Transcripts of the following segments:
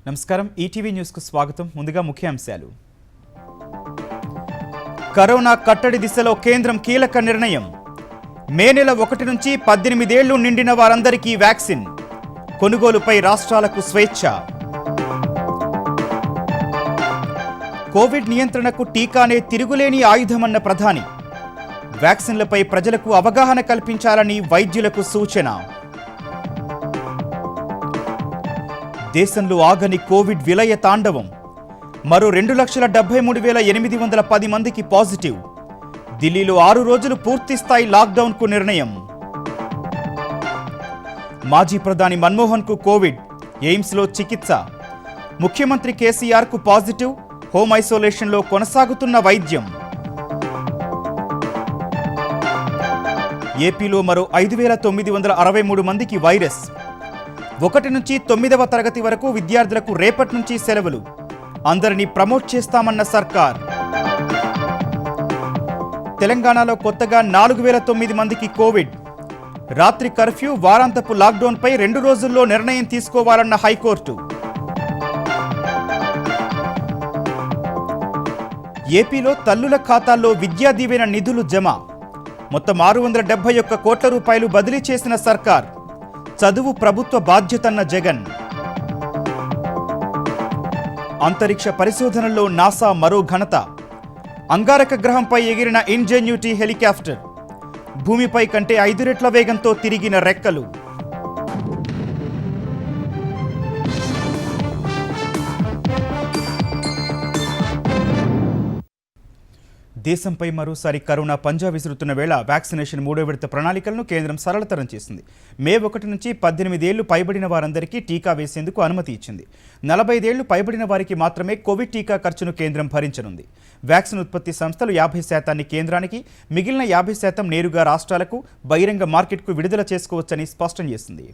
నమస్కారం ETV news కు స్వాగతం. ముందుగా ముఖ్యాంశాలు. కరోనా కట్టడి దిశలో కేంద్రం కీలక నిర్ణయం. మే నెల 1 నుంచి 18 ఏళ్లు నిండిన వారందరికీ వ్యాక్సిన్. కొనుగోలుపై రాష్ట్రాలకు స్వేచ్ఛ. కోవిడ్ నియంత్రణకు టీకానే తిరుగులేని ఆయుధమన్న ప్రధాని. వ్యాక్సిన్లపై ప్రజలకు అవగాహన కల్పించాలని వైద్యులకు సూచన. దేశంలో ఆగని కోవిడ్ విలయ తాండవం. మరో 2,73,810 మందికి పాజిటివ్. ఢిల్లీలో 6 రోజులు పూర్తిస్థాయి లాక్డౌన్కు నిర్ణయం. మాజీ ప్రధాని మన్మోహన్కు కోవిడ్, ఎయిమ్స్లో చికిత్స. ముఖ్యమంత్రి కేసీఆర్కు పాజిటివ్, హోమ్ ఐసోలేషన్లో కొనసాగుతున్న వైద్యం. ఏపీలో మరో 5,963 మందికి వైరస్. 1 నుంచి 9వ తరగతి వరకు విద్యార్థులకు రేపటి నుంచి సెలవులు. అందరినీ ప్రమోట్ చేస్తామన్న సర్కార్. తెలంగాణలో కొత్తగా 4,009 మందికి కోవిడ్. రాత్రి కర్ఫ్యూ, వారాంతపు లాక్డౌన్పై 2 రోజుల్లో నిర్ణయం తీసుకోవాలన్న హైకోర్టు. ఏపీలో తల్లుల ఖాతాల్లో విద్యా దీవెన నిధులు జమ. మొత్తం 671 కోట్ల రూపాయలు బదిలీ చేసిన సర్కార్. చదువు ప్రభుత్వ బాధ్యతన్న జగన్. అంతరిక్ష పరిశోధనల్లో నాసా మరో ఘనత. అంగారక గ్రహంపై ఎగిరిన ఇంజెన్యూటీ హెలికాప్టర్. భూమిపై కంటే 5 రెట్ల వేగంతో తిరిగిన రెక్కలు. దేశంపై మరోసారి కరోనా పంజా విసురుతున్న వేళ వ్యాక్సినేషన్ 3వ విడత ప్రణాళికలను కేంద్రం సరళతరం చేసింది. మే 1 నుంచి 18 ఏళ్లు పైబడిన వారందరికీ టీకా వేసేందుకు అనుమతి ఇచ్చింది. 45 ఏళ్లు పైబడిన వారికి మాత్రమే కోవిడ్ టీకా ఖర్చును కేంద్రం భరించనుంది. వ్యాక్సిన్ ఉత్పత్తి సంస్థలు 50% కేంద్రానికి, మిగిలిన 50% నేరుగా రాష్ట్రాలకు, బహిరంగ మార్కెట్కు విడుదల చేసుకోవచ్చని స్పష్టం చేసింది.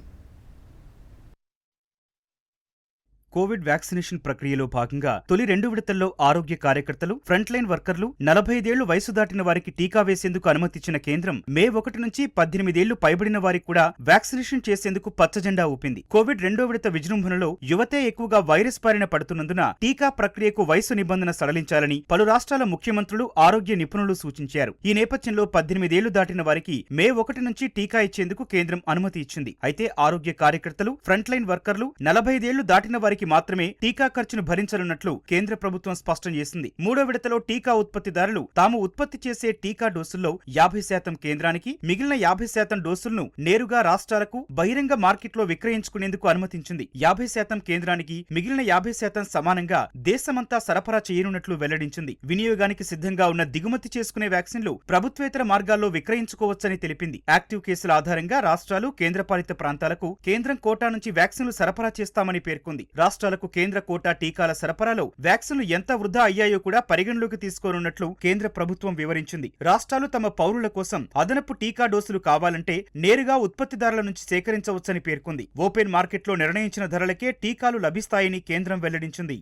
కోవిడ్ వ్యాక్సినేషన్ ప్రక్రియలో భాగంగా తొలి 2 విడతల్లో ఆరోగ్య కార్యకర్తలు, ఫ్రంట్ లైన్ వర్కర్లు, 45 ఏళ్లు వయసు దాటిన వారికి టీకా వేసేందుకు అనుమతిచ్చిన కేంద్రం మే 1 నుంచి 18 ఏళ్లు పైబడిన వారికి కూడా వ్యాక్సినేషన్ చేసేందుకు పచ్చజెండా ఊపింది. కోవిడ్ 2వ విడత విజృంభణలో యువతే ఎక్కువగా వైరస్ బారిన పడుతున్నందున టీకా ప్రక్రియకు వయసు నిబంధన సడలించాలని పలు రాష్ట్రాల ముఖ్యమంత్రులు, ఆరోగ్య నిపుణులు సూచించారు. ఈ నేపథ్యంలో 18 ఏళ్లు దాటిన వారికి మే 1 నుంచి టీకా ఇచ్చేందుకు కేంద్రం అనుమతి ఇచ్చింది. అయితే ఆరోగ్య కార్యకర్తలు, ఫ్రంట్ లైన్ వర్కర్లు, 45 ఏళ్లు దాటిన వారికి మాత్రమే టీకా ఖర్చును భరించనున్నట్లు కేంద్ర ప్రభుత్వం స్పష్టం చేసింది. 3వ విడతలో టీకా ఉత్పత్తిదారులు తాము ఉత్పత్తి చేసే టీకా డోసుల్లో 50% కేంద్రానికి, మిగిలిన 50% డోసులను నేరుగా రాష్ట్రాలకు, బహిరంగ మార్కెట్లో విక్రయించుకునేందుకు అనుమతించింది. 50% కేంద్రానికి, మిగిలిన 50% సమానంగా దేశమంతా సరఫరా చేయనున్నట్లు వెల్లడించింది. వినియోగానికి సిద్ధంగా ఉన్న దిగుమతి చేసుకునే వ్యాక్సిన్లు ప్రభుత్వేతర మార్గాల్లో విక్రయించుకోవచ్చని తెలిపింది. యాక్టివ్ కేసుల ఆధారంగా రాష్ట్రాలు, కేంద్రపాలిత ప్రాంతాలకు కేంద్రం కోటా నుంచి వ్యాక్సిన్లు సరఫరా చేస్తామని పేర్కొంది. రాష్ట్రాలకు కేంద్ర కోటా టీకాల సరఫరాలో వ్యాక్సిన్లు ఎంత వృధా అయ్యాయో కూడా పరిగణలోకి తీసుకోనున్నట్లు కేంద్ర ప్రభుత్వం వివరించింది. రాష్ట్రాలు తమ పౌరుల కోసం అదనపు టీకా డోసులు కావాలంటే నేరుగా ఉత్పత్తిదారుల నుంచి సేకరించవచ్చని పేర్కొంది. ఓపెన్ మార్కెట్లో నిర్ణయించిన ధరలకే టీకాలు లభిస్తాయని కేంద్రం వెల్లడించింది.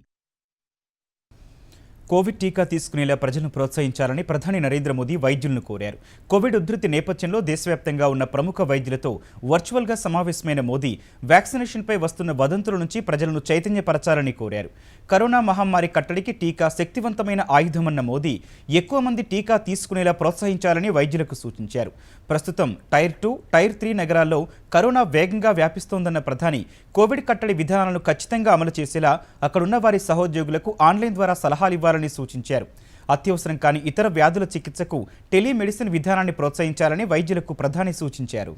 కోవిడ్ టీకా తీసుకునేలా ప్రజలను ప్రోత్సహించాలని ప్రధాని నరేంద్ర మోదీ వైద్యులను కోరారు. కోవిడ్ ఉధృతి నేపథ్యంలో దేశవ్యాప్తంగా ఉన్న ప్రముఖ వైద్యులతో వర్చువల్గా సమావేశమైన మోదీ వ్యాక్సినేషన్పై వస్తున్న వదంతుల నుంచి ప్రజలను చైతన్యపరచాలని కోరారు. కరోనా మహమ్మారి కట్టడికి టీకా శక్తివంతమైన ఆయుధమన్న మోదీ ఎక్కువ మంది టీకా తీసుకునేలా ప్రోత్సహించాలని వైద్యులకు సూచించారు. ప్రస్తుతం టైర్ 2, టైర్ 3 నగరాల్లో కరోనా వేగంగా వ్యాపిస్తోందన్న ప్రధాని కోవిడ్ కట్టడి విధానాలను ఖచ్చితంగా అమలు చేసేలా అక్కడున్న వారి సహోద్యోగులకు ఆన్లైన్ ద్వారా సలహాలు ఇవ్వాలని సూచించారు. అత్యవసరం కాని ఇతర వ్యాధుల చికిత్సకు టెలిమెడిసిన్ విధానాన్ని ప్రోత్సహించాలని వైద్యులకు ప్రధాని సూచించారు.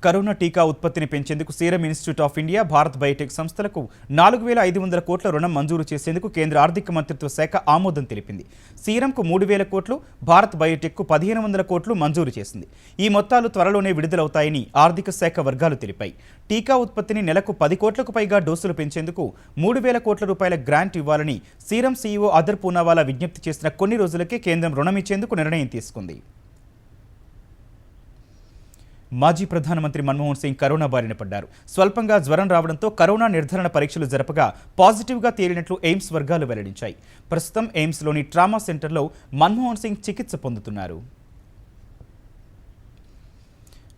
కరోనా టీకా ఉత్పత్తిని పెంచేందుకు serum institute of India, Bharat Biotech సంస్థలకు 4,500 కోట్ల రుణం మంజూరు చేసేందుకు కేంద్ర ఆర్థిక మంత్రిత్వ శాఖ ఆమోదం తెలిపింది. సీరంకు 3,000 కోట్లు, భారత్ బయోటెక్కు 1,500 కోట్లు మంజూరు చేసింది. ఈ మొత్తాలు త్వరలోనే విడుదలవుతాయని ఆర్థిక శాఖ వర్గాలు తెలిపాయి. టీకా ఉత్పత్తిని నెలకు 10 కోట్లకు పైగా డోసులు పెంచేందుకు 3,000 కోట్ల రూపాయల గ్రాంట్ ఇవ్వాలని సీరం సీఈఓ అదర్ పూనావాలా విజ్ఞప్తి చేసిన కొన్ని రోజులకే కేంద్రం రుణం ఇచ్చేందుకు నిర్ణయం తీసుకుంది. మాజీ ప్రధానమంత్రి మన్మోహన్ సింగ్ కరోనా బారిన పడ్డారు. స్వల్పంగా జ్వరం రావడంతో కరోనా నిర్ధారణ పరీక్షలు జరపగా పాజిటివ్గా తేలినట్లు ఎయిమ్స్ వర్గాలు వెల్లడించాయి. ప్రస్తుతం ఎయిమ్స్లోని ట్రామా సెంటర్లో మన్మోహన్ సింగ్ చికిత్స పొందుతున్నారు.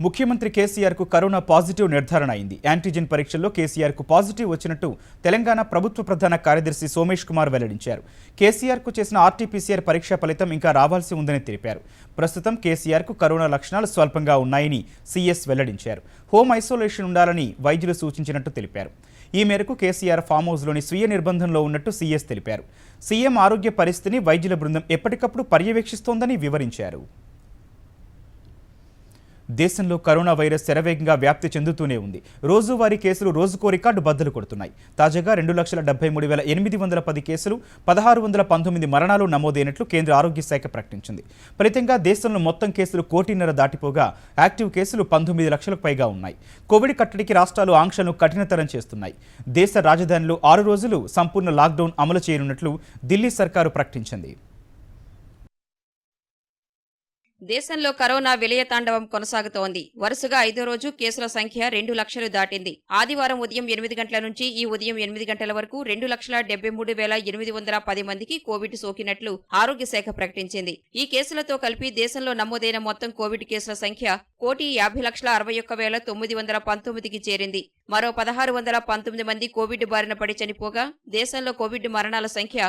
ముఖ్యమంత్రి కేసీఆర్కు కరోనా పాజిటివ్ నిర్ధారణ అయింది. యాంటీజెన్ పరీక్షల్లో కేసీఆర్కు పాజిటివ్ వచ్చినట్టు తెలంగాణ ప్రభుత్వ ప్రధాన కార్యదర్శి సోమేష్ కుమార్ వెల్లడించారు. కేసీఆర్కు చేసిన ఆర్టీపీసీఆర్ పరీక్ష ఫలితం ఇంకా రావాల్సి ఉందని తెలిపారు. ప్రస్తుతం కేసీఆర్కు కరోనా లక్షణాలు స్వల్పంగా ఉన్నాయని సీఎస్ వెల్లడించారు. హోమ్ ఐసోలేషన్ ఉండాలని వైద్యులు సూచించినట్టు తెలిపారు. ఈ మేరకు కేసీఆర్ ఫామ్ హౌస్లోని స్వీయ నిర్బంధంలో ఉన్నట్టు సీఎస్ తెలిపారు. సీఎం ఆరోగ్య పరిస్థితిని వైద్యుల బృందం ఎప్పటికప్పుడు పర్యవేక్షిస్తోందని వివరించారు. దేశంలో కరోనా వైరస్ శరవేగంగా వ్యాప్తి చెందుతూనే ఉంది. రోజువారీ కేసులు రోజుకో రికార్డు బద్దలు కొడుతున్నాయి. తాజాగా 2,73,810 కేసులు, 1,619 మరణాలు నమోదైనట్లు కేంద్ర ఆరోగ్య శాఖ ప్రకటించింది. ఫలితంగా దేశంలో మొత్తం కేసులు 1,500,000 దాటిపోగా యాక్టివ్ కేసులు 19 లక్షలకు పైగా ఉన్నాయి. కోవిడ్ కట్టడికి రాష్ట్రాలు ఆంక్షలను కఠినతరం చేస్తున్నాయి. దేశ రాజధానిలో 6 రోజులు సంపూర్ణ లాక్డౌన్ అమలు చేయనున్నట్లు ఢిల్లీ సర్కారు ప్రకటించింది. దేశంలో కరోనా విలయతాండవం కొనసాగుతోంది. వరుసగా 5వ రోజు కేసుల సంఖ్య 2 లక్షలు దాటింది. ఆదివారం ఉదయం 8 గంటల నుంచి ఈ ఉదయం 8 గంటల వరకు 2,73,810 మందికి కోవిడ్ సోకినట్లు ఆరోగ్య శాఖ ప్రకటించింది. ఈ కేసులతో కలిపి దేశంలో నమోదైన మొత్తం కోవిడ్ కేసుల సంఖ్య 1,50,61,919కి చేరింది. మరో 1,619 మంది కోవిడ్ బారిన పడి చనిపోగా దేశంలో కోవిడ్ మరణాల సంఖ్య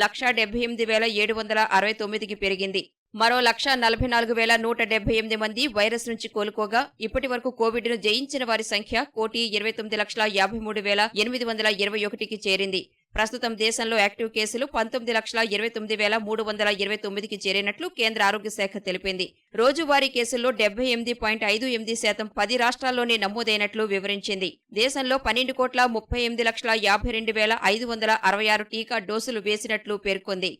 1,78,769కి పెరిగింది. మరో 1,44,178 మంది వైరస్ నుంచి కోలుకోగా ఇప్పటి వరకు కోవిడ్ ను జయించిన వారి సంఖ్య 1,29,53,821కి చేరింది. ప్రస్తుతం దేశంలో యాక్టివ్ కేసులు 19,29,329కి చేరినట్లు కేంద్ర ఆరోగ్య శాఖ తెలిపింది. రోజువారీ కేసుల్లో 78.58% 10 రాష్ట్రాల్లోనే నమోదైనట్లు వివరించింది. దేశంలో 12,30,52,566 టీకా డోసులు వేసినట్లు పేర్కొంది.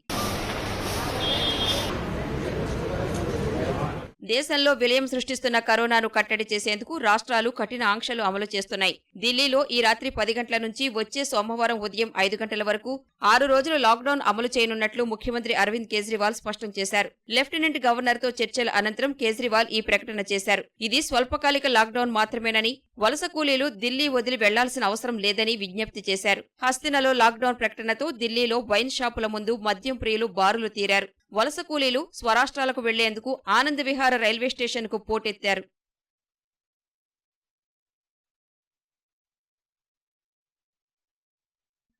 దేశంలో విలయం సృష్టిస్తున్న కరోనాను కట్టడి చేసేందుకు రాష్ట్రాలు కఠిన ఆంక్షలు అమలు చేస్తున్నాయి. ఢిల్లీలో ఈ రాత్రి 10 గంటల నుంచి వచ్చే సోమవారం ఉదయం 5 గంటల వరకు 6 రోజులు లాక్డౌన్ అమలు చేయనున్నట్లు ముఖ్యమంత్రి అరవింద్ కేజ్రీవాల్ స్పష్టం చేశారు. లెఫ్టినెంట్ గవర్నర్తో చర్చల అనంతరం కేజ్రీవాల్ ఈ ప్రకటన చేశారు. ఇది స్వల్పకాలిక లాక్డౌన్ మాత్రమేనని, వలస కూలీలు ఢిల్లీ వదిలి వెళ్లాల్సిన అవసరం లేదని విజ్ఞప్తి చేశారు. హస్తినలో లాక్డౌన్ ప్రకటనతో ఢిల్లీలో వైన్ షాపుల ముందు మద్యం ప్రియులు బారులు తీరారు. వలస కూలీలు స్వరాష్ట్రాలకు వెళ్లేందుకు ఆనంద్ విహార రైల్వే స్టేషన్కు పోటెత్తారు.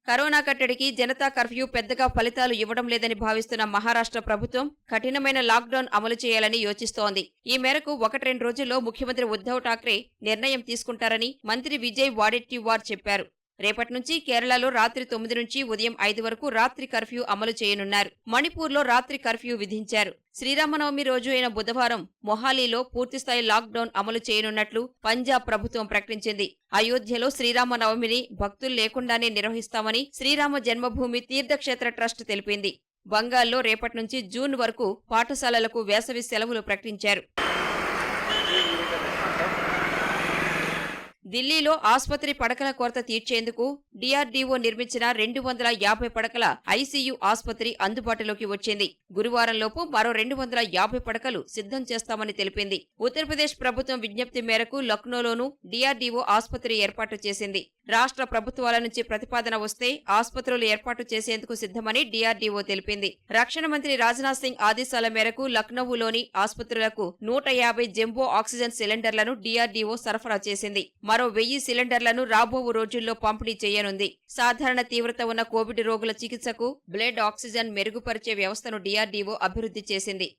కరోనా కట్టడికి జనతా కర్ఫ్యూ పెద్దగా ఫలితాలు ఇవ్వడం లేదని భావిస్తున్న మహారాష్ట్ర ప్రభుత్వం కఠినమైన లాక్డౌన్ అమలు చేయాలని యోచిస్తోంది. ఈ మేరకు 1-2 రోజుల్లో ముఖ్యమంత్రి ఉద్ధవ్ ఠాక్రే నిర్ణయం తీసుకుంటారని మంత్రి విజయ్ వాడెట్టివార్ చెప్పారు. రేపటి నుంచి కేరళలో రాత్రి 9 నుంచి ఉదయం 5 వరకు రాత్రి కర్ఫ్యూ అమలు చేయనున్నారు. మణిపూర్లో రాత్రి కర్ఫ్యూ విధించారు. శ్రీరామనవమి రోజు అయిన బుధవారం మొహాలీలో పూర్తిస్థాయి లాక్డౌన్ అమలు చేయనున్నట్లు పంజాబ్ ప్రభుత్వం ప్రకటించింది. అయోధ్యలో శ్రీరామనవమిని భక్తులు లేకుండానే నిర్వహిస్తామని శ్రీరామ జన్మభూమి తీర్థక్షేత్ర ట్రస్ట్ తెలిపింది. బంగాల్లో రేపటి నుంచి జూన్ వరకు పాఠశాలలకు వేసవి సెలవులు ప్రకటించారు. ఢిల్లీలో ఆసుపత్రి పడకల కొరత తీర్చేందుకు డీఆర్డీఓ నిర్మించిన 250 పడకల ఐసీయూ ఆసుపత్రి అందుబాటులోకి వచ్చింది. గురువారంలోపు మరో 250 పడకలు సిద్ధం చేస్తామని తెలిపింది. ఉత్తరప్రదేశ్ ప్రభుత్వం విజ్ఞప్తి మేరకు లక్నోలోనూ డీఆర్డీఓ ఆసుపత్రి ఏర్పాటు చేసింది. రాష్ట్ర ప్రభుత్వాల నుంచి ప్రతిపాదన వస్తే ఆసుపత్రులు ఏర్పాటు చేసేందుకు సిద్ధమని డీఆర్డీఓ తెలిపింది. రక్షణ మంత్రి రాజ్నాథ్ సింగ్ ఆదేశాల మేరకు లక్నోలోని ఆసుపత్రులకు 150 జంబో ఆక్సిజన్ సిలిండర్లను డీఆర్డీఓ సరఫరా చేసింది. మరో 1000 సిలిండర్లను రాబో రోజుల్లో పంపిణీ చేయనుంది. సాధారణ తీవ్రత ఉన్న కోవిడ్ రోగుల చికిత్సకు బ్లడ్ ఆక్సిజన్ మెరుగుపరిచే వ్యవస్థను డీఆర్డీఓ అభివృద్ధి చేసింది.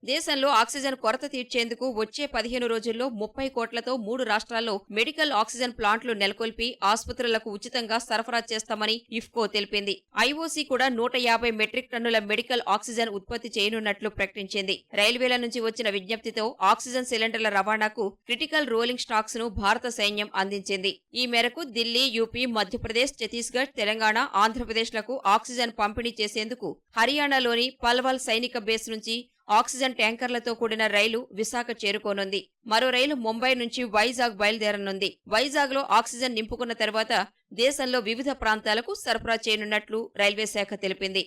దేశంలో ఆక్సిజన్ కొరత తీర్చేందుకు వచ్చే 15 రోజుల్లో 30 కోట్లతో 3 రాష్ట్రాల్లో మెడికల్ ఆక్సిజన్ ప్లాంట్లు నెలకొల్పి ఆసుపత్రులకు ఉచితంగా సరఫరా చేస్తామని ఇఫ్కో తెలిపింది. ఐఓసీ కూడా 150 మెట్రిక్ టన్నుల మెడికల్ ఆక్సిజన్ ఉత్పత్తి చేయనున్నట్లు ప్రకటించింది. రైల్వేల నుంచి వచ్చిన విజ్ఞప్తితో ఆక్సిజన్ సిలిండర్ల రవాణాకు క్రిటికల్ రోలింగ్ స్టాక్స్ ను భారత సైన్యం అందించింది. ఈ మేరకు ఢిల్లీ, యూపీ, మధ్యప్రదేశ్, ఛత్తీస్గఢ్, తెలంగాణ, ఆంధ్రప్రదేశ్లకు ఆక్సిజన్ పంపిణీ చేసేందుకు హర్యానాలోని పల్వల్ సైనిక బేస్ నుంచి ఆక్సిజన్ ట్యాంకర్లతో కూడిన రైలు విశాఖ చేరుకోనుంది. మరో రైలు ముంబై నుంచి వైజాగ్ బయలుదేరనుంది. వైజాగ్లో ఆక్సిజన్ నింపుకున్న తర్వాత దేశంలో వివిధ ప్రాంతాలకు సరఫరా చేయనున్నట్లు రైల్వే శాఖ తెలిపింది.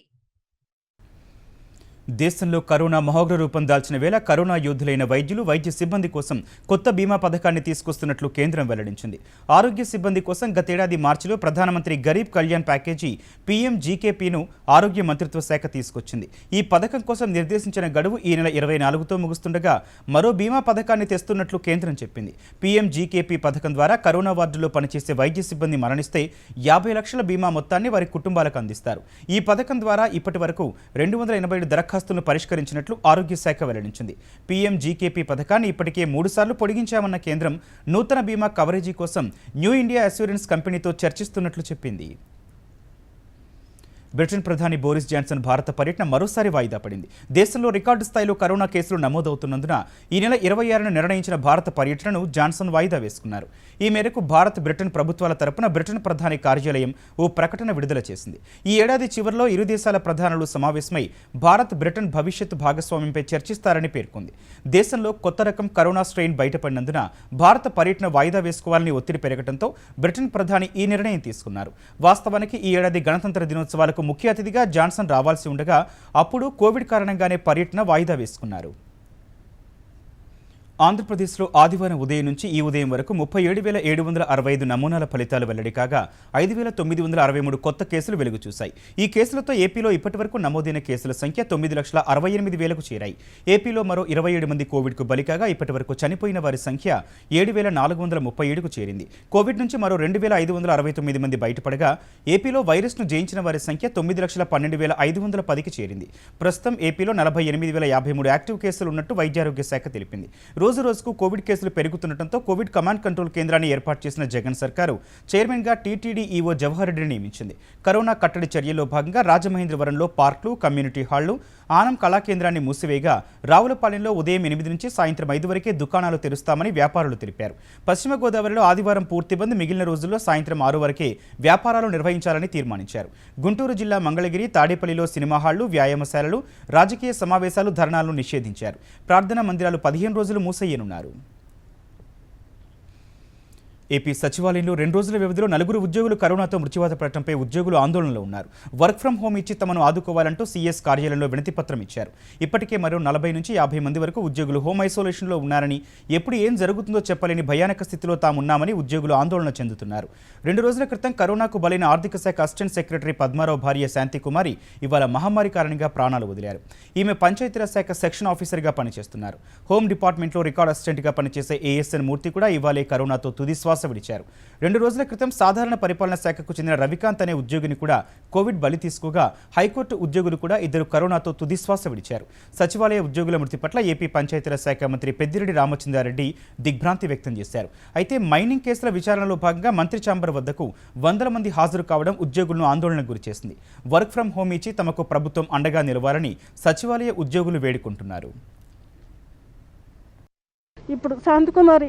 దేశంలో కరోనా మహోగ్ర రూపం దాల్చిన వేళ కరోనా యోధులైన వైద్యులు, వైద్య సిబ్బంది కోసం కొత్త బీమా పథకాన్ని తీసుకొస్తున్నట్లు కేంద్రం వెల్లడించింది. ఆరోగ్య సిబ్బంది కోసం గతేడాది మార్చిలో ప్రధానమంత్రి గరీబ్ కళ్యాణ్ ప్యాకేజీ పీఎంజీకేపీను ఆరోగ్య మంత్రిత్వ శాఖ తీసుకొచ్చింది. ఈ పథకం కోసం నిర్దేశించిన గడువు ఈ నెల 24తో ముగుస్తుండగా మరో బీమా పథకాన్ని తెస్తున్నట్లు కేంద్రం చెప్పింది. పీఎంజీకేపీ పథకం ద్వారా కరోనా వార్డులో పనిచేసే వైద్య సిబ్బంది మరణిస్తే 50 లక్షల బీమా మొత్తాన్ని వారి కుటుంబాలకు అందిస్తారు. ఈ పథకం ద్వారా ఇప్పటి వరకు 287 దరఖాస్తులను పరిష్కరించినట్లు ఆరోగ్య శాఖ వెల్లడించింది. పీఎంజీకేపీ పథకాన్ని ఇప్పటికే 3 సార్లు పొడిగించామన్న కేంద్రం నూతన బీమా కవరేజీ కోసం న్యూ ఇండియా అష్యూరెన్స్ కంపెనీతో చర్చిస్తున్నట్లు చెప్పింది. బ్రిటన్ ప్రధాని బోరిస్ జాన్సన్ భారత పర్యటన మరోసారి వాయిదా పడింది. దేశంలో రికార్డు స్థాయిలో కరోనా కేసులు నమోదవుతున్నందున ఈ నెల 26న నిర్ణయించిన భారత పర్యటనను జాన్సన్ వాయిదా వేసుకున్నారు. ఈ మేరకు భారత్, బ్రిటన్ ప్రభుత్వాల తరపున బ్రిటన్ ప్రధాని కార్యాలయం ఓ ప్రకటన విడుదల చేసింది. ఈ ఏడాది చివరిలో ఇరు దేశాల ప్రధానులు సమావేశమై భారత్, బ్రిటన్ భవిష్యత్ భాగస్వామ్యంపై చర్చిస్తారని పేర్కొంది. దేశంలో కొత్త రకం కరోనా స్ట్రెయిన్ బయటపడినందున భారత పర్యటన వాయిదా వేసుకోవాలని ఒత్తిడి పెరగడంతో బ్రిటన్ ప్రధాని ఈ నిర్ణయం తీసుకున్నారు. వాస్తవానికి ఈ ఏడాది గణతంత్ర దినోత్సవాలకు ముఖ్య అతిథిగా జాన్సన్ రావాల్సి ఉండగా అప్పుడు కోవిడ్ కారణంగానే పర్యటన వాయిదా వేసుకున్నారు. ఆంధ్రప్రదేశ్లో ఆదివారం ఉదయం నుంచి ఈ ఉదయం వరకు 37,765 నమూనాల ఫలితాలు వెల్లడి కాగా 5,963 కొత్త కేసులు వెలుగు చూశాయి. ఈ కేసులతో ఏపీలో ఇప్పటివరకు నమోదైన కేసుల సంఖ్య 9,68,000కు చేరాయి. ఏపీలో మరో 27 మంది కోవిడ్కు బలి కాగా ఇప్పటి వరకు చనిపోయిన వారి సంఖ్య 7,437కు చేరింది. కోవిడ్ నుంచి మరో 2,569 మంది బయటపడగా ఏపీలో వైరస్ను జయించిన వారి సంఖ్య 9,12,510కి చేరింది. ప్రస్తుతం ఏపీలో 48,053 యాక్టివ్ కేసులు ఉన్నట్టు వైద్యారోగ్య శాఖ తెలిపింది. రోజు రోజుకు కోవిడ్ కేసులు పెరుగుతుండటంతో కోవిడ్ కమాండ్ కంట్రోల్ కేంద్రాన్ని ఏర్పాటు చేసిన జగన్ సర్కారు చైర్మన్గా టీటీడీ ఈవో జవహర్ రెడ్డిని నియమించింది. కరోనా కట్టడి చర్యల్లో భాగంగా రాజమహేంద్రవరంలో పార్కులు, కమ్యూనిటీ హాళ్లు, ఆనం కళా కేంద్రాన్ని మూసివేయగా రావులపాలెంలో ఉదయం 8 నుంచి సాయంత్రం 5 వరకే దుకాణాలు తెరుస్తామని వ్యాపారులు తెలిపారు. పశ్చిమ గోదావరిలో ఆదివారం పూర్తి బంద్, మిగిలిన రోజుల్లో సాయంత్రం 6 వరకే వ్యాపారాలు నిర్వహించాలని తీర్మానించారు. గుంటూరు జిల్లా మంగళగిరి, తాడేపల్లిలో సినిమా హాళ్లు, వ్యాయామశాలలు, రాజకీయ సమావేశాలు, ధర్నాలను నిషేధించారు. ప్రార్థనా మందిరాలు 15 రోజులు మూసయ్యనున్నారు. ఏపీ సచివాలయంలో 2 రోజుల వ్యవధిలో 4 ఉద్యోగులు కరోనాతో మృత్యువాత పడటంపై ఉద్యోగులు ఆందోళనలో ఉన్నారు. వర్క్ ఫ్రం హోం ఇచ్చి తమను ఆదుకోవాలంటూ సీఎస్ కార్యాలయంలో వినతి పత్రం ఇచ్చారు. ఇప్పటికే మరో 40 నుంచి 50 మంది వరకు ఉద్యోగులు హోం ఐసోలేషన్లో ఉన్నారని, ఎప్పుడు ఏం జరుగుతుందో చెప్పలేని భయానక స్థితిలో తామున్నామని ఉద్యోగులు ఆందోళన చెందుతున్నారు. 2 రోజుల క్రితం కరోనాకు బలైన ఆర్థిక శాఖ అసిస్టెంట్ సెక్రటరీ పద్మారావు భార్య శాంతికుమారి ఇవాళ మహమ్మారి కారణంగా ప్రాణాలు వదిలారు. ఈమె పంచాయతీరాజ్ శాఖ సెక్షన్ ఆఫీసర్గా పనిచేస్తున్నారు. హోం డిపార్ట్మెంట్లో రికార్డ్ అసిస్టెంట్గా పనిచేసే ఏఎస్ఎన్ మూర్తి కూడా ఇవాళే కరోనాతో తుది శ్వాస విడిచారు. 2 రోజుల క్రితం సాధారణ పరిపాలన శాఖకు చెందిన రవికాంత్ అనే ఉద్యోగిని కూడా కోవిడ్ బలి తీసుకోగా హైకోర్టు ఉద్యోగులు కూడా 2 కరోనాతో తుదిశ్వాస విడిచారు. సచివాలయ ఉద్యోగుల మృతి పట్ల ఏపీ పంచాయతీరాజ్ శాఖ మంత్రి పెద్దిరెడ్డి రామచంద్రారెడ్డి దిగ్భ్రాంతి వ్యక్తం చేశారు. అయితే మైనింగ్ కేసుల విచారణలో భాగంగా మంత్రి ఛాంబర్ వద్దకు 100 మంది హాజరు కావడం ఉద్యోగులను ఆందోళనకు గురిచేసింది. వర్క్ ఫ్రం హోం ఇచ్చి తమకు ప్రభుత్వం అండగా నిలవాలని సచివాలయ ఉద్యోగులు వేడుకుంటున్నారు. ఇప్పుడు శాంతికుమారి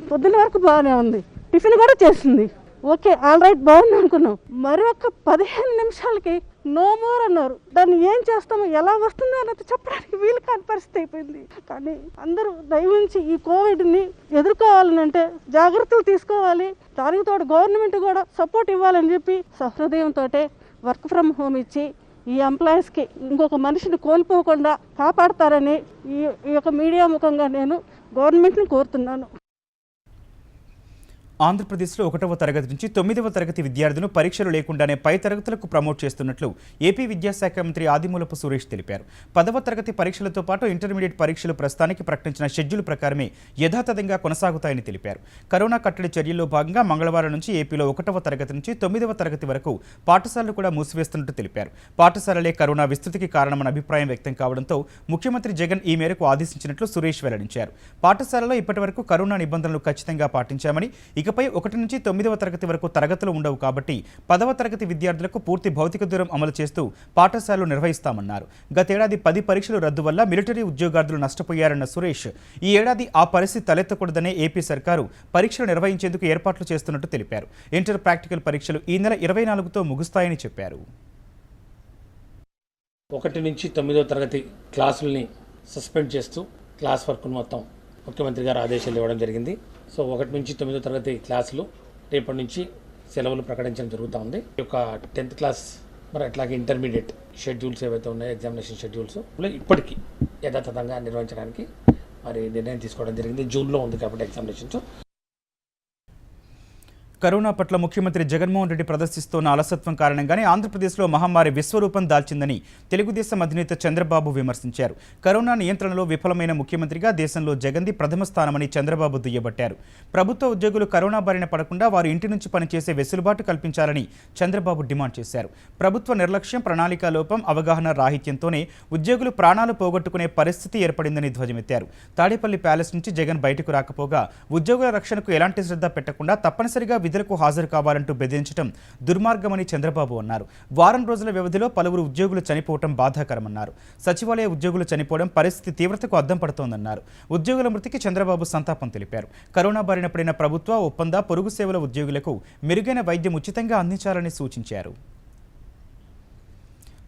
పొద్దున వరకు బాగానే ఉంది, టిఫిన్ కూడా చేసింది, ఓకే ఆల్ రైట్ బాగుంది అనుకున్నాం. మరి ఒక 15 నిమిషాలకి నో మోర్ అన్నారు. దాన్ని ఏం చేస్తామో, ఎలా వస్తుందో అన్నది చెప్పడానికి వీలు కాని పరిస్థితి అయిపోయింది. కానీ అందరూ దయవుంచి ఈ కోవిడ్ని ఎదుర్కోవాలనంటే జాగ్రత్తలు తీసుకోవాలి. దానికి తోడు గవర్నమెంట్ కూడా సపోర్ట్ ఇవ్వాలని చెప్పి సహృదయంతో వర్క్ ఫ్రమ్ హోమ్ ఇచ్చి ఈ ఎంప్లాయీస్కి ఇంకొక మనిషిని కోల్పోకుండా కాపాడతారని ఈ యొక్క మీడియా ముఖంగా నేను గవర్నమెంట్ని కోరుతున్నాను. ఆంధ్రప్రదేశ్లో 1వ తరగతి నుంచి 9వ తరగతి విద్యార్థులను పరీక్షలు లేకుండానే పై తరగతులకు ప్రమోట్ చేస్తున్నట్లు ఏపీ విద్యాశాఖ మంత్రి ఆదిమూలపు సురేష్ తెలిపారు. 10వ తరగతి పరీక్షలతో పాటు ఇంటర్మీడియట్ పరీక్షలు ప్రస్తుతానికి ప్రకటించిన షెడ్యూల్ ప్రకారమే యథాతథంగా కొనసాగుతాయని తెలిపారు. కరోనా కట్టడి చర్యల్లో భాగంగా మంగళవారం నుంచి ఏపీలో 1వ తరగతి నుంచి 9వ తరగతి వరకు పాఠశాలలు కూడా మూసివేస్తున్నట్టు తెలిపారు. పాఠశాలలే కరోనా విస్తృతికి కారణమన్న అభిప్రాయం వ్యక్తం కావడంతో ముఖ్యమంత్రి జగన్ ఈ మేరకు ఆదేశించినట్లు సురేష్ వెల్లడించారు. పాఠశాలలో ఇప్పటివరకు కరోనా నిబంధనలు ఖచ్చితంగా పాటించామని, ఇకపై 1 నుంచి 9వ తరగతి వరకు తరగతులు ఉండవు కాబట్టి 10వ తరగతి విద్యార్థులకు పూర్తి భౌతిక దూరం అమలు చేస్తూ పాఠశాలలు నిర్వహిస్తామన్నారు. గతేడాది 10 పరీక్షలు రద్దు వల్ల మిలిటరీ ఉద్యోగార్థులు నష్టపోయారన్న సురేష్ ఈ ఏడాది ఆ పరిస్థితి తలెత్తకూడదనే ఏపీ సర్కారు పరీక్షలు నిర్వహించేందుకు ఏర్పాట్లు చేస్తున్నట్టు తెలిపారు. ఇంటర్ ప్రాక్టికల్ పరీక్షలు ఈ నెల 24తో ముగుస్తాయని చెప్పారు. 1 నుంచి 9వ తరగతి క్లాసుల్ని సస్పెండ్ చేస్తూ క్లాస్ వర్క్ మొత్తం ముఖ్యమంత్రి గారు ఆదేశాలు ఇవ్వడం జరిగింది. సో 1 నుంచి 9వ తరగతి క్లాసులు రేపటి నుంచి సెలవులు ప్రకటించడం జరుగుతూ ఉంది. ఈ యొక్క 10th క్లాస్ మరి అట్లాగే ఇంటర్మీడియట్ షెడ్యూల్స్ ఏవైతే ఉన్నాయో ఎగ్జామినేషన్ షెడ్యూల్స్ ఇప్పటికీ యథాతథంగా నిర్వహించడానికి మరి నిర్ణయం తీసుకోవడం జరిగింది. జూన్లో ఉంది కాబట్టి ఎగ్జామినేషన్స్. కరోనా పట్ల ముఖ్యమంత్రి జగన్మోహన్ రెడ్డి ప్రదర్శిస్తోన్న అలసత్వం కారణంగానే ఆంధ్రప్రదేశ్లో మహమ్మారి విశ్వరూపం దాల్చిందని తెలుగుదేశం అధినేత చంద్రబాబు విమర్శించారు. కరోనా నియంత్రణలో విఫలమైన ముఖ్యమంత్రిగా దేశంలో జగన్ది ప్రథమ స్థానమని చంద్రబాబు దుయ్యబట్టారు. ప్రభుత్వ ఉద్యోగులు కరోనా బారిన పడకుండా వారు ఇంటి నుంచి పనిచేసే వెసులుబాటు కల్పించాలని చంద్రబాబు డిమాండ్ చేశారు. ప్రభుత్వ నిర్లక్ష్యం, ప్రణాళికా లోపం, అవగాహన రాహిత్యంతోనే ఉద్యోగులు ప్రాణాలు పోగొట్టుకునే పరిస్థితి ఏర్పడిందని ధ్వజమెత్తారు. తాడేపల్లి ప్యాలెస్ నుంచి జగన్ బయటకు రాకపోగా ఉద్యోగుల రక్షణకు ఎలాంటి శ్రద్ధ పెట్టకుండా తప్పనిసరిగా విధులకు హాజరు కావాలంటూ బెదిరించడం దుర్మార్గమని చంద్రబాబు అన్నారు. వారం రోజుల వ్యవధిలో పలువురు ఉద్యోగులు చనిపోవడం బాధాకరమన్నారు. సచివాలయ ఉద్యోగులు చనిపోవడం పరిస్థితి తీవ్రతకు అద్దం పడుతోందన్నారు. ఉద్యోగుల మృతికి చంద్రబాబు సంతాపం తెలిపారు. కరోనా బారిన పడిన ప్రభుత్వ, ఒప్పంద, పొరుగు సేవల ఉద్యోగులకు మెరుగైన వైద్యం ఉచితంగా అందించాలని సూచించారు.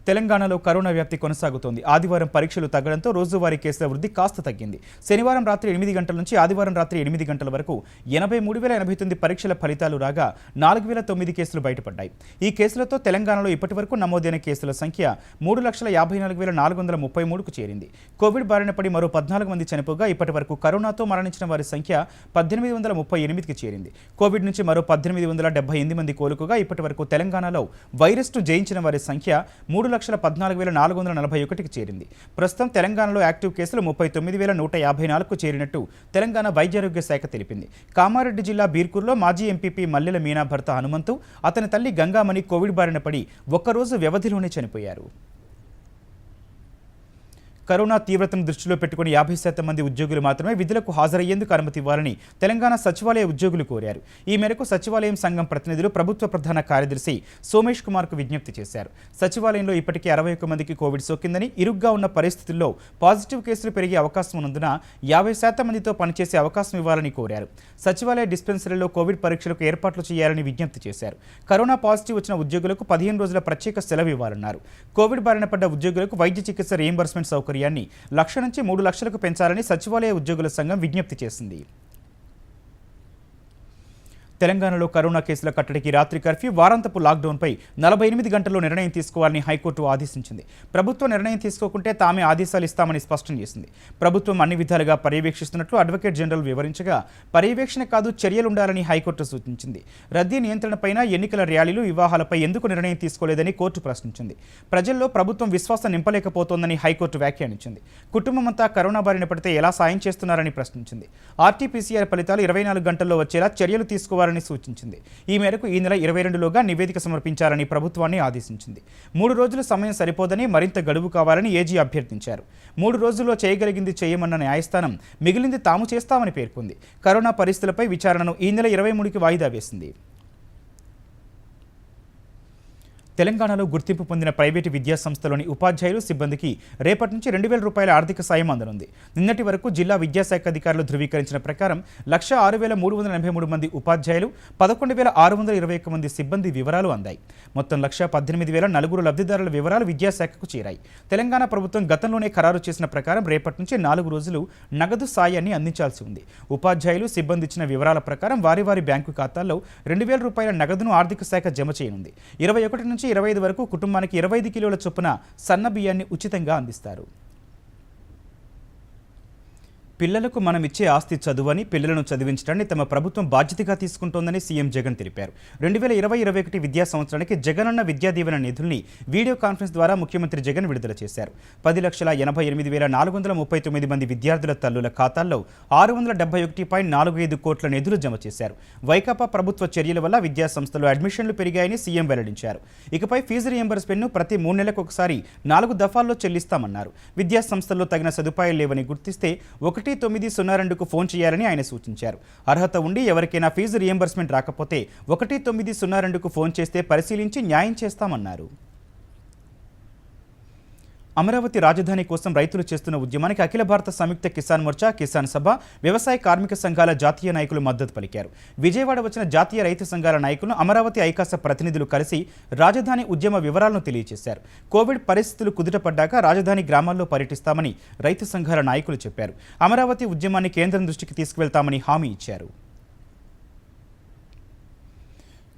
తెలంగాణలో కరోనా వ్యాప్తి కొనసాగుతోంది. ఆదివారం పరీక్షలు తగ్గడంతో రోజువారీ కేసుల వృద్ధి కాస్త తగ్గింది. శనివారం రాత్రి 8 గంటల నుంచి ఆదివారం రాత్రి 8 గంటల వరకు 83,089 పరీక్షల ఫలితాలు రాగా 4,009 కేసులు బయటపడ్డాయి. ఈ కేసులతో తెలంగాణలో ఇప్పటివరకు నమోదైన కేసుల సంఖ్య 3,54,433కు చేరింది. కోవిడ్ బారిన పడి మరో 14 మంది చనిపోగా ఇప్పటివరకు కరోనాతో మరణించిన వారి సంఖ్య 1,838కి చేరింది. కోవిడ్ నుంచి మరో 1,878 మంది కోలుకోగా ఇప్పటివరకు తెలంగాణలో వైరస్ను జయించిన వారి సంఖ్య 3,14,441కి చేరింది. ప్రస్తుతం తెలంగాణలో యాక్టివ్ కేసులు 39,154కు చేరినట్టు తెలంగాణ వైద్యారోగ్య శాఖ తెలిపింది. కామారెడ్డి జిల్లా బీర్కూర్లో మాజీ ఎంపీపీ మల్లెల మీనా భర్త హనుమంతు, అతని తల్లి గంగామణి కోవిడ్ బారిన పడి ఒక్కరోజు వ్యవధిలోనే చనిపోయారు. కరోనా తీవ్రతను దృష్టిలో పెట్టుకుని 50% మంది ఉద్యోగులు మాత్రమే విధులకు హాజరయ్యేందుకు అనుమతి ఇవ్వాలని తెలంగాణ సచివాలయ ఉద్యోగులు కోరారు. ఈ మేరకు సచివాలయం సంఘం ప్రతినిధులు ప్రభుత్వ ప్రధాన కార్యదర్శి సోమేష్ కుమార్కు విజ్ఞప్తి చేశారు. సచివాలయంలో ఇప్పటికే 61 మందికి కోవిడ్ సోకిందని, ఇరుగ్గా ఉన్న పరిస్థితుల్లో పాజిటివ్ కేసులు పెరిగే అవకాశం ఉన్నందున 50% మందితో పనిచేసే అవకాశం ఇవ్వాలని కోరారు. సచివాలయ డిస్పెన్సరీలో కోవిడ్ పరీక్షలకు ఏర్పాట్లు చేయాలని విజ్ఞప్తి చేశారు. కరోనా పాజిటివ్ వచ్చిన ఉద్యోగులకు 15 రోజుల ప్రత్యేక సెలవు ఇవ్వాలన్నారు. కోవిడ్ బారిన పడ్డ ఉద్యోగులకు వైద్య చికిత్స రీయింబర్స్మెంట్ సౌకర్యాన్ని 1,00,000 నుంచి 3 లక్షలకు పెంచాలని సచివాలయ ఉద్యోగుల సంఘం విజ్ఞప్తి చేసింది. తెలంగాణలో కరోనా కేసుల కట్టడికి రాత్రి కర్ఫ్యూ, వారాంతపు లాక్డౌన్పై 48 గంటల్లో నిర్ణయం తీసుకోవాలని హైకోర్టు ఆదేశించింది. ప్రభుత్వం నిర్ణయం తీసుకోకుంటే తామే ఆదేశాలు ఇస్తామని స్పష్టం చేసింది. ప్రభుత్వం అన్ని విధాలుగా పర్యవేక్షిస్తున్నట్లు అడ్వకేట్ జనరల్ వివరించగా, పర్యవేక్షణ కాదు చర్యలుండాలని హైకోర్టు సూచించింది. రద్దీ నియంత్రణపైన, ఎన్నికల ర్యాలీలు, వివాహాలపై ఎందుకు నిర్ణయం తీసుకోలేదని కోర్టు ప్రశ్నించింది. ప్రజల్లో ప్రభుత్వం విశ్వాసం నింపలేకపోతోందని హైకోర్టు వ్యాఖ్యానించింది. కుటుంబమంతా కరోనా బారిన పడితే ఎలా సాయం చేస్తున్నారని ప్రశ్నించింది. ఆర్టీపీసీఆర్ ఫలితాలు 24 గంటల్లో వచ్చేలా చర్యలు తీసుకోవాలని సూచించింది. ఈ మేరకు ఈ నెల 22లోగా నివేదిక సమర్పించాలని ప్రభుత్వాన్ని ఆదేశించింది. 3 రోజుల సమయం సరిపోదని, మరింత గడువు కావాలని ఏజీ అభ్యర్థించారు. 3 రోజుల్లో చేయగలిగింది చేయమన్న న్యాయస్థానం మిగిలింది తాము చేస్తామని పేర్కొంది. కరోనా పరిస్థితులపై విచారణను ఈ నెల 23కి వాయిదా వేసింది. తెలంగాణలో గుర్తింపు పొందిన ప్రైవేటు విద్యాసంస్థలోని ఉపాధ్యాయులు, సిబ్బందికి రేపటి నుంచి 2,000 రూపాయల ఆర్థిక సాయం అందనుంది. నిన్నటి వరకు జిల్లా విద్యాశాఖ అధికారులు ధృవీకరించిన ప్రకారం 1,06,383 మంది ఉపాధ్యాయులు, 11,621 మంది సిబ్బంది వివరాలు అందాయి. మొత్తం 1,18,004 లబ్ధిదారుల వివరాలు విద్యాశాఖకు చేరాయి. తెలంగాణ ప్రభుత్వం గతంలోనే ఖరారు చేసిన ప్రకారం రేపటి నుంచి 4 రోజులు నగదు సాయాన్ని అందించాల్సి ఉంది. ఉపాధ్యాయులు, సిబ్బంది ఇచ్చిన వివరాల ప్రకారం వారి వారి బ్యాంకు ఖాతాల్లో 2,000 రూపాయల నగదును ఆర్థిక శాఖ జమ చేయనుంది. 21 నుంచి 25 వరకు కుటుంబానికి 25 కిలోల చొప్పున సన్న బియ్యాన్ని ఉచితంగా అందిస్తారు. పిల్లలకు మనం ఇచ్చే ఆస్తి చదువని, పిల్లలను చదివించడాన్ని తమ ప్రభుత్వం బాధ్యతగా తీసుకుంటోందని సీఎం జగన్ తెలిపారు. 2020-21 విద్యా సంవత్సరానికి జగనన్న విద్యా దీవెన నిధుల్ని వీడియో కాన్ఫరెన్స్ ద్వారా ముఖ్యమంత్రి జగన్ విడుదల చేశారు. 10,88,439 మంది విద్యార్థుల తల్లుల ఖాతాల్లో 671.45 కోట్ల నిధులు జమ చేశారు. వైకాపా ప్రభుత్వ చర్యల వల్ల విద్యా సంస్థలో అడ్మిషన్లు పెరిగాయని సీఎం వెల్లడించారు. ఇకపై ఫీజు రియంబర్స్మెంట్ను ప్రతి 3 నెలలకు ఒకసారి 4 దఫాల్లో చెల్లిస్తామన్నారు. విద్యా సంస్థల్లో తగిన సదుపాయాలు లేవని గుర్తిస్తే 1902కు ఫోన్ చేయాలని ఆయన సూచించారు. అర్హత ఉండి ఎవరికైనా ఫీజు రియంబర్స్మెంట్ రాకపోతే 1902కు ఫోన్ చేస్తే పరిశీలించి న్యాయం చేస్తామన్నారు. అమరావతి రాజధాని కోసం రైతులు చేస్తున్న ఉద్యమానికి అఖిల భారత సంయుక్త కిసాన్ మోర్చా, కిసాన్ సభ, వ్యవసాయ కార్మిక సంఘాల జాతీయ నాయకులు మద్దతు పలికారు. విజయవాడ వచ్చిన జాతీయ రైతు సంఘాల నాయకులను అమరావతి ఐకాస ప్రతినిధులు కలిసి రాజధాని ఉద్యమ వివరాలను తెలియజేశారు. కోవిడ్ పరిస్థితులు కుదుటపడ్డాక రాజధాని గ్రామాల్లో పర్యటిస్తామని రైతు సంఘాల నాయకులు చెప్పారు. అమరావతి ఉద్యమాన్ని కేంద్రం దృష్టికి తీసుకువెళ్తామని హామీ ఇచ్చారు.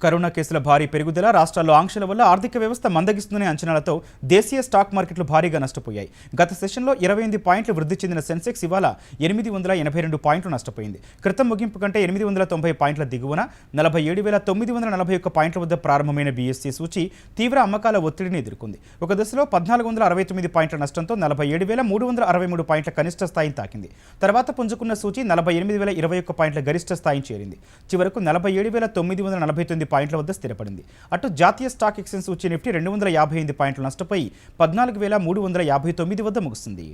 కరోనా కేసుల భారీ పెరుగుదల, రాష్ట్రాల్లో ఆంక్షల వల్ల ఆర్థిక వ్యవస్థ మందగిస్తుందనే అంచనాలతో దేశీయ స్టాక్ మార్కెట్లు భారీగా నష్టపోయాయి. గత సెషన్లో 28 పాయింట్లు వృద్ధి చెందిన సెన్సెక్స్ ఇవాళ 882 పాయింట్లు నష్టపోయింది. క్రితం ముగింపు కంటే 890 పాయింట్ల దిగువన 47,941 పాయింట్ల వద్ద ప్రారంభమైన బీఎస్సీ సూచి తీవ్ర అమ్మకాల ఒత్తిడిని ఎదుర్కొంది. ఒక దశలో 1469 పాయింట్ల నష్టంతో 47,363 పాయింట్ల కనిష్ట స్థాయిని తాకింది. తర్వాత పుంజుకున్న సూచి 48,021 పాయింట్ల గరిష్ట స్థాయిని చేరింది. చివరకు 47,949 పాయింట్ల వద్ద స్థిరపడింది. అటు జాతీయ స్టాక్ ఎక్స్చేంజ్ సూచీ నిఫ్టీ 258 పాయింట్లు నష్టపోయి 14,359 వద్ద ముగిసింది.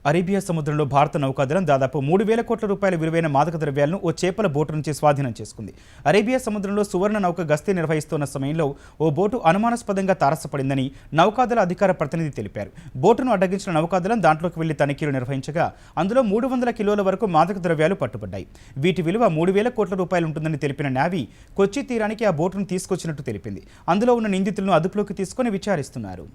అరేబియా సముద్రంలో భారత నౌకాదళం దాదాపు 3,000 కోట్ల రూపాయల విలువైన మాదక ద్రవ్యాలను ఓ చేపల బోటు నుంచి స్వాధీనం చేసుకుంది. అరేబియా సముద్రంలో సువర్ణ నౌక గస్తీ నిర్వహిస్తున్న సమయంలో ఓ బోటు అనుమానాస్పదంగా తారసపడిందని నౌకాదళ అధికార ప్రతినిధి తెలిపారు. బోటును అడ్డగించిన నౌకాదళం దాంట్లోకి వెళ్లి తనిఖీలు నిర్వహించగా అందులో 300 కిలోల వరకు మాదక ద్రవ్యాలు పట్టుబడ్డాయి. వీటి విలువ 3,000 కోట్ల రూపాయలు ఉంటుందని తెలిపిన నేవీ కొచ్చి తీరానికి ఆ బోటును తీసుకొచ్చినట్టు తెలిపింది. అందులో ఉన్న నిందితులను అదుపులోకి తీసుకుని విచారిస్తున్నారు.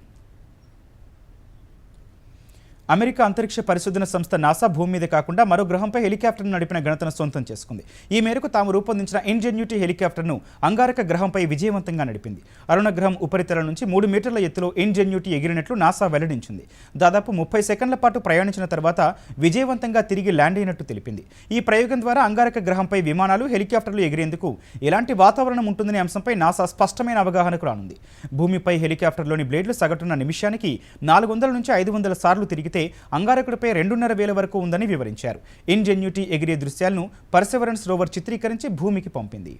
అమెరికా అంతరిక్ష పరిశోధన సంస్థ నాసా భూమి మీద కాకుండా మరో గ్రహంపై హెలికాప్టర్ను నడిపిన ఘనతను సొంతం చేసుకుంది. ఈ మేరకు తాము రూపొందించిన ఇంజెన్యూటీ హెలికాప్టర్ను అంగారక గ్రహంపై విజయవంతంగా నడిపింది. అరుణ గ్రహం ఉపరితలం నుంచి 3 మీటర్ల ఎత్తులో ఇంజెన్యూటీ ఎగిరినట్లు నాసా వెల్లడించింది. దాదాపు 30 సెకండ్ల పాటు ప్రయాణించిన తర్వాత విజయవంతంగా తిరిగి ల్యాండ్ అయినట్టు తెలిపింది. ఈ ప్రయోగం ద్వారా అంగారక గ్రహంపై విమానాలు, హెలికాప్టర్లు ఎగిరేందుకు ఎలాంటి వాతావరణం ఉంటుందనే అంశంపై నాసా స్పష్టమైన అవగాహనకు రానుంది. భూమిపై హెలికాప్టర్లోని బ్లేడ్లు సగటున నిమిషానికి 400 నుంచి 500 సార్లు తిరిగి అంగారకుడిపై 2,500 వరకు ఉందని వివరించారు. ఇంజెన్యూటీ ఎగిరే దృశ్యాలను పర్సెవరెన్స్ రోవర్ చిత్రీకరించి భూమికి పంపింది.